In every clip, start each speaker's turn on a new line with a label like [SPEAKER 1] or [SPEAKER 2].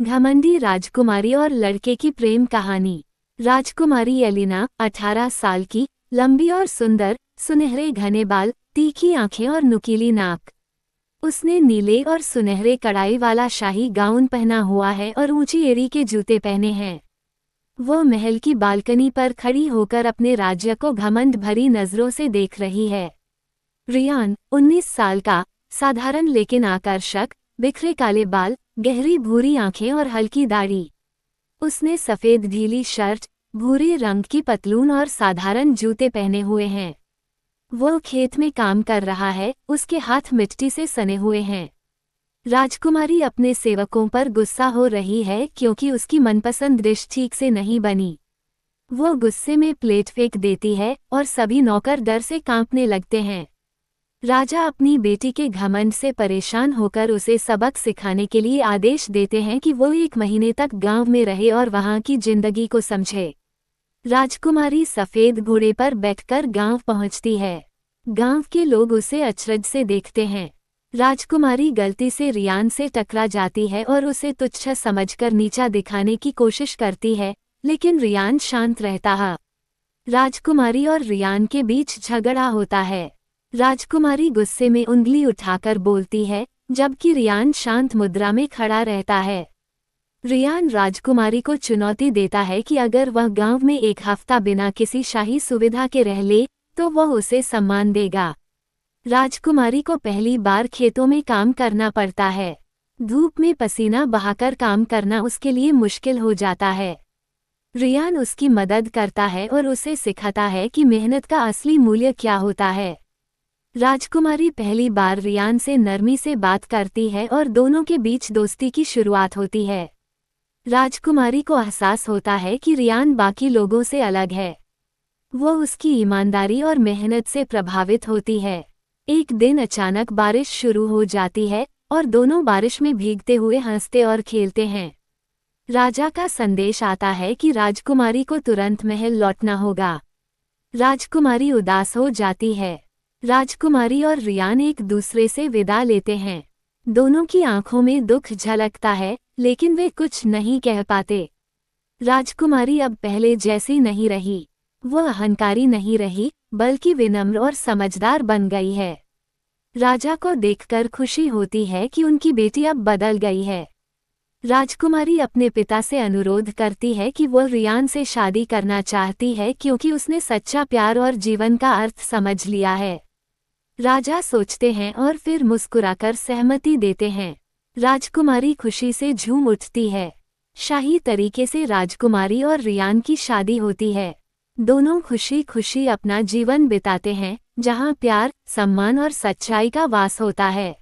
[SPEAKER 1] घमंडी राजकुमारी और लड़के की प्रेम कहानी। राजकुमारी एलिना 18 साल की, लंबी और सुंदर, सुनहरे घने बाल, तीखी आंखें और नुकीली नाक। उसने नीले और सुनहरे कढ़ाई वाला शाही गाउन पहना हुआ है और ऊंची एड़ी के जूते पहने हैं। वो महल की बालकनी पर खड़ी होकर अपने राज्य को घमंड भरी नजरों से देख रही है। रियान 19 साल का, साधारण लेकिन आकर्षक, बिखरे काले बाल, गहरी भूरी आंखें और हल्की दाढ़ी। उसने सफेद ढीली शर्ट, भूरे रंग की पतलून और साधारण जूते पहने हुए हैं। वो खेत में काम कर रहा है, उसके हाथ मिट्टी से सने हुए हैं। राजकुमारी अपने सेवकों पर गुस्सा हो रही है क्योंकि उसकी मनपसंद डिश ठीक से नहीं बनी। वो गुस्से में प्लेट फेंक देती है और सभी नौकर डर से कांपने लगते हैं। राजा अपनी बेटी के घमंड से परेशान होकर उसे सबक सिखाने के लिए आदेश देते हैं कि वो 1 महीने तक गांव में रहे और वहां की जिंदगी को समझे। राजकुमारी सफेद घोड़े पर बैठकर गांव पहुंचती है। गांव के लोग उसे अचरज से देखते हैं। राजकुमारी गलती से रियान से टकरा जाती है और उसे तुच्छ समझकर नीचा दिखाने की कोशिश करती है, लेकिन रियान शांत रहता है। राजकुमारी और रियान के बीच झगड़ा होता है। राजकुमारी गुस्से में उंगली उठाकर बोलती है, जबकि रियान शांत मुद्रा में खड़ा रहता है। रियान राजकुमारी को चुनौती देता है कि अगर वह गांव में 1 हफ्ता बिना किसी शाही सुविधा के रह ले, तो वह उसे सम्मान देगा। राजकुमारी को पहली बार खेतों में काम करना पड़ता है। धूप में पसीना बहाकर काम करना उसके लिए मुश्किल हो जाता है। रियान उसकी मदद करता है और उसे सिखाता है कि मेहनत का असली मूल्य क्या होता है। राजकुमारी पहली बार रियान से नरमी से बात करती है और दोनों के बीच दोस्ती की शुरुआत होती है। राजकुमारी को एहसास होता है कि रियान बाकी लोगों से अलग है। वो उसकी ईमानदारी और मेहनत से प्रभावित होती है। एक दिन अचानक बारिश शुरू हो जाती है और दोनों बारिश में भीगते हुए हंसते और खेलते हैं। राजा का संदेश आता है कि राजकुमारी को तुरंत महल लौटना होगा। राजकुमारी उदास हो जाती है। राजकुमारी और रियान एक दूसरे से विदा लेते हैं। दोनों की आंखों में दुख झलकता है, लेकिन वे कुछ नहीं कह पाते। राजकुमारी अब पहले जैसी नहीं रही। वो अहंकारी नहीं रही, बल्कि विनम्र और समझदार बन गई है। राजा को देखकर खुशी होती है कि उनकी बेटी अब बदल गई है। राजकुमारी अपने पिता से अनुरोध करती है कि वो रियान से शादी करना चाहती है क्योंकि उसने सच्चा प्यार और जीवन का अर्थ समझ लिया है। राजा सोचते हैं और फिर मुस्कुराकर सहमति देते हैं। राजकुमारी खुशी से झूम उठती है। शाही तरीके से राजकुमारी और रियान की शादी होती है। दोनों खुशी खुशी अपना जीवन बिताते हैं, जहां प्यार, सम्मान और सच्चाई का वास होता है।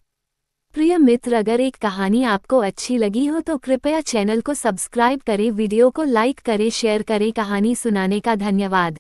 [SPEAKER 1] प्रिय मित्र, अगर एक कहानी आपको अच्छी लगी हो तो कृपया चैनल को सब्सक्राइब करें, वीडियो को लाइक करें, शेयर करें। कहानी सुनाने का धन्यवाद।